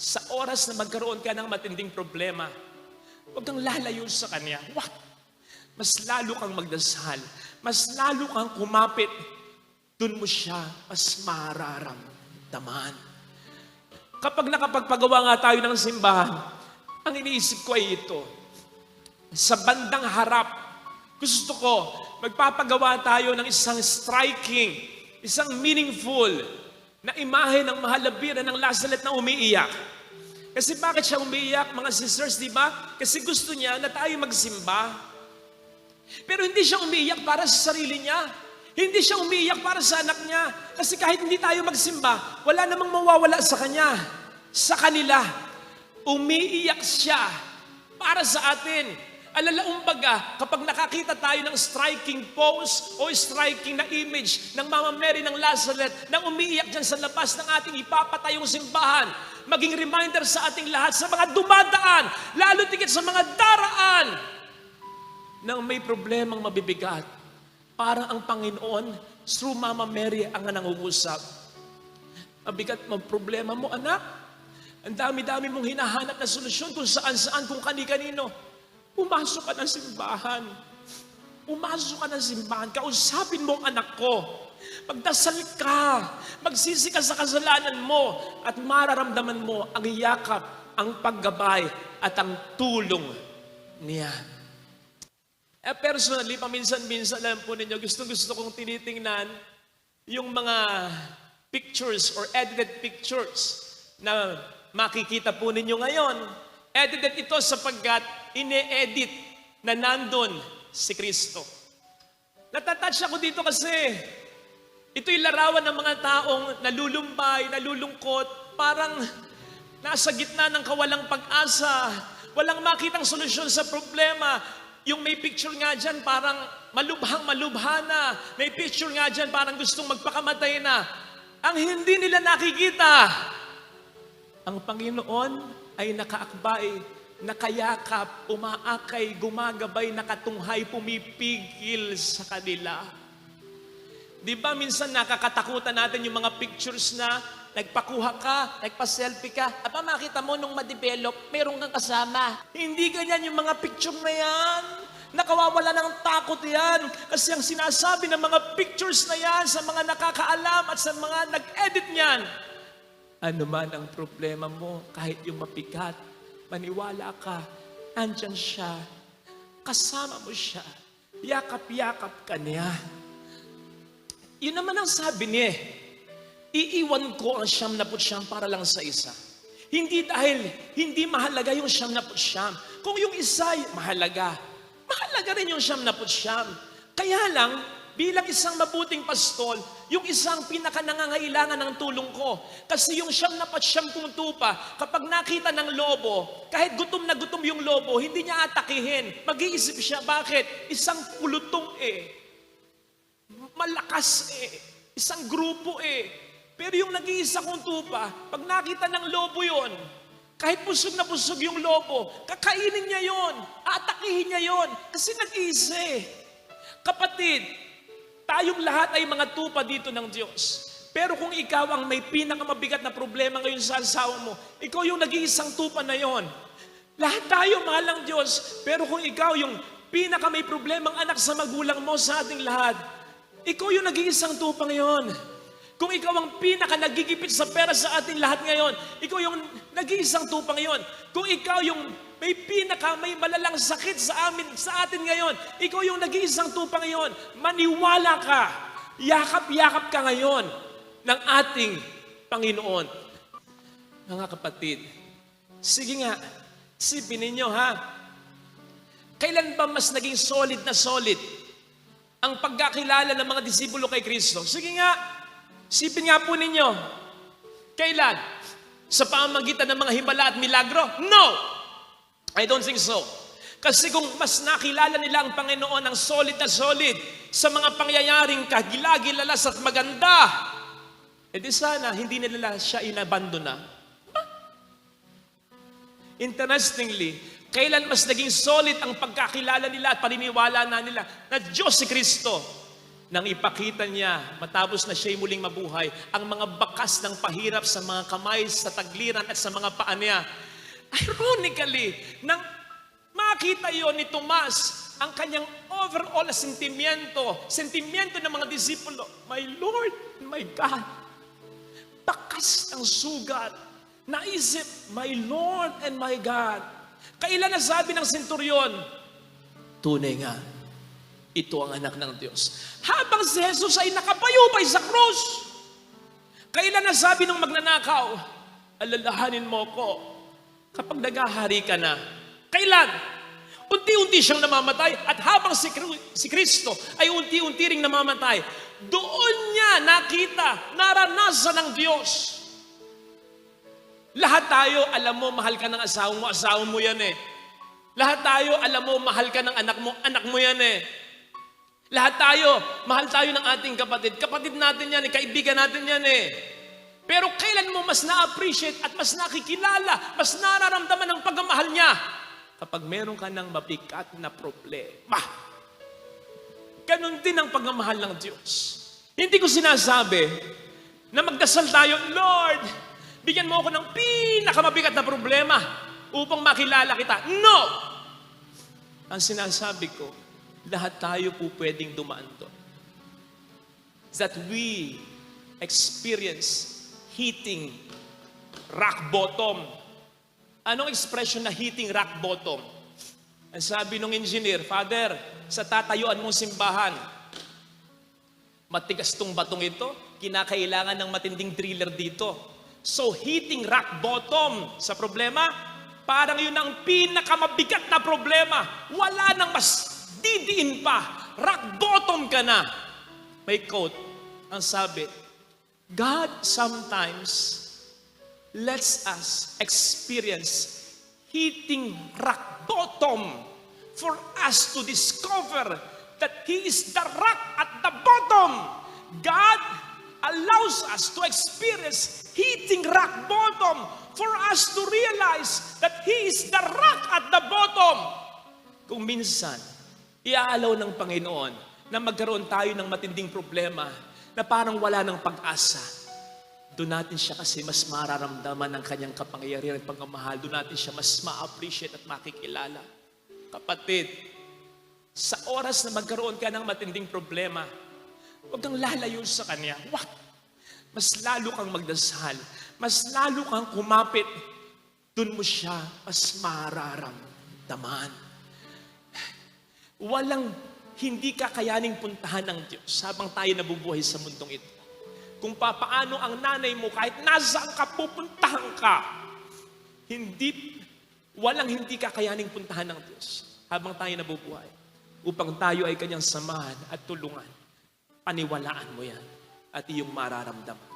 Sa oras na magkaroon ka ng matinding problema, huwag kang lalayo sa Kanya. What? Mas lalo kang magdasal. Mas lalo kang kumapit. Doon mo siya mas mararamdaman. Kapag nakapagpagawa nga tayo ng simbahan, ang iniisip ko ay ito. Sa bandang harap, gusto ko, magpapagawa tayo ng isang striking, isang meaningful na imahe ng Mahalabira ng Lazaret na umiiyak. Kasi bakit siya umiiyak, mga sisters, di ba? Kasi gusto niya na tayo magsimba. Pero hindi siya umiiyak para sa sarili niya. Hindi siya umiiyak para sa anak niya. Kasi kahit hindi tayo magsimba, wala namang mawawala sa kanya. Sa kanila, umiiyak siya para sa atin. Alalaumbaga, kapag nakakita tayo ng striking pose o striking na image ng Mama Mary ng Lazaret na umiiyak dyan sa labas ng ating ipapatayong simbahan, maging reminder sa ating lahat, sa mga dumadaan, lalo tigit sa mga daraan, nang may problemang mabibigat. Parang ang Panginoon, through Mama Mary, ang nangungusap. Mabigat mo problema mo, anak. Ang dami-dami mong hinahanap na solusyon kung saan-saan, kung kani-kanino. Pumasok ka ng simbahan. Pumasok ka ng simbahan. Kausapin mo ang anak ko. Magdasal ka. Magsisi ka sa kasalanan mo. At mararamdaman mo ang yakap, ang paggabay, at ang tulong niya. Personally, paminsan-minsan, alam po ninyo, gustong-gusto kong tinitingnan yung mga pictures or edited pictures na makikita po ninyo ngayon. Edited ito sapagkat ine-edit na nandun si Kristo. Natatouch ako dito kasi ito'y larawan ng mga taong nalulumbay, nalulungkot, parang nasa gitna ng kawalang pag-asa, walang makitang solusyon sa problema. Yung may picture nga dyan, parang malubhang-malubha na. May picture nga dyan, parang gustong magpakamatay na. Ang hindi nila nakikita, ang Panginoon ay nakaakbay, nakayakap, umaakay, gumagabay, nakatunghay, pumipigil sa kanila. Di ba minsan nakakatakutan natin yung mga pictures na nagpakuha ka, nagpa-selfie ka, aba makita mo nung ma-develop, meron kang kasama. Hindi ganyan yung mga picture na yan. Nakawawala ng takot yan. Kasi ang sinasabi ng mga pictures na yan sa mga nakakaalam at sa mga nag-edit niyan, ano man ang problema mo, kahit yung mabigat, maniwala ka, andyan siya, kasama mo siya, yakap-yakap ka niya. Yun naman ang sabi niya, iiwan ko ang 99 para lang sa isa. Hindi dahil hindi mahalaga yung 99. Kung yung isa ay mahalaga, mahalaga rin yung 99. Kaya lang, bilang isang mabuting pastol, yung isang pinakanangangailangan ng tulong ko. Kasi yung 99 kong tupa, kapag nakita ng lobo, kahit gutom na gutom yung lobo, hindi niya atakihin. Mag-iisip siya, bakit? Isang pulutong malakas isang grupo Pero yung nag-iisa kong tupa, pag nakita ng lobo yon, kahit busog na busog yung lobo, kakainin niya yon, atakihin niya yon, kasi nag-iisa Kapatid, tayong lahat ay mga tupa dito ng Diyos. Pero kung ikaw ang may pinakamabigat na problema ngayon sa asawa mo, ikaw yung nag-iisang tupa na yon. Lahat tayo mahal ng Diyos. Pero kung ikaw yung pinaka may problemang anak sa magulang mo sa ating lahat, ikaw yung nag-iisang tupa ngayon. Kung ikaw ang pinaka nagigipit sa pera sa ating lahat ngayon, ikaw yung nag-iisang tupa ngayon. Kung ikaw yung may may malalang sakit sa atin ngayon, ikaw yung nag-iisang tupa ngayon, maniwala ka, yakap-yakap ka ngayon ng ating Panginoon. Mga kapatid, sige nga, sipin ninyo kailan ba mas naging solid na solid ang pagkakilala ng mga disipulo kay Kristo? Sige nga, sipin nga po ninyo, kailan? Sa pamamagitan ng mga himala at milagro? No! I don't think so. Kasi kung mas nakilala nila ang Panginoon ng solid na solid sa mga pangyayaring kagila-gilalas at maganda, edi sana hindi nila siya inabandona. Interestingly, kailan mas naging solid ang pagkakilala nila at paniniwala na nila na Diyos si Kristo? nang ipakita niya, matapos na siya'y muling mabuhay, ang mga bakas ng pahirap sa mga kamay, sa tagliran at sa mga paa niya. Ironically, nang makita yon ni Tomas, ang kanyang overall na sentimiento ng mga disipulo, my Lord, my God, bakas ng sugat, naisip, my Lord and my God. Kailan nasabi ng senturyon, tunay nga, ito ang anak ng Diyos. Habang si Jesus ay nakapayupay sa krus, kailan nasabi ng magnanakaw, alalahanin mo ko kapag naghahari ka na. Kailan? Unti-unti siyang namamatay at habang si Kristo ay unti-unti ring namamatay, doon niya nakita, naranasan ng Diyos. Lahat tayo, alam mo, mahal ka ng asawa mo yan eh. Lahat tayo, alam mo, mahal ka ng anak mo yan eh. Lahat tayo, mahal tayo ng ating kapatid natin yan eh, kaibigan natin yan eh. Pero kailan mo mas na-appreciate at mas nakikilala, mas nararamdaman ng pagmamahal niya? Kapag meron ka ng mabigat na problema. Ganon din ang pagmamahal ng Diyos. Hindi ko sinasabi na magdasal tayo, Lord, bigyan mo ako ng pinakamabigat na problema upang makilala kita. No! Ang sinasabi ko, lahat tayo po pwedeng dumaan doon. That we experience hitting rock bottom. Anong expression na hitting rock bottom? Ang sabi ng engineer, Father, sa tatayuan mong simbahan, matigas tong batong ito, kinakailangan ng matinding driller dito. So hitting rock bottom sa problema, parang yun ang pinakamabigat na problema. Wala nang mas didiin pa. Rock bottom ka na. May quote, ang sabi, God sometimes lets us experience hitting rock bottom for us to discover that He is the rock at the bottom. God allows us to experience hitting rock bottom for us to realize that He is the rock at the bottom. Kung minsan, iaalaw ng Panginoon na magkaroon tayo ng matinding problema na parang wala ng pag-asa, doon natin siya kasi mas mararamdaman ng kanyang kapangyarihan at pagmamahal. Doon natin siya mas ma-appreciate at makikilala. Kapatid, sa oras na magkaroon ka ng matinding problema, huwag kang lalayo sa Kanya. What? Mas lalo kang magdasal. Mas lalo kang kumapit. Doon mo siya mas mararamdaman. Walang hindi kakayaning puntahan ng Diyos habang tayo nabubuhay sa mundong ito. Kung papaano ang nanay mo, kahit nasaan ka, pupuntahan ka. Walang hindi kakayaning puntahan ng Diyos habang tayo nabubuhay. Upang tayo ay Kanyang samahan at tulungan. Paniwalaan mo yan at iyong mararamdaman.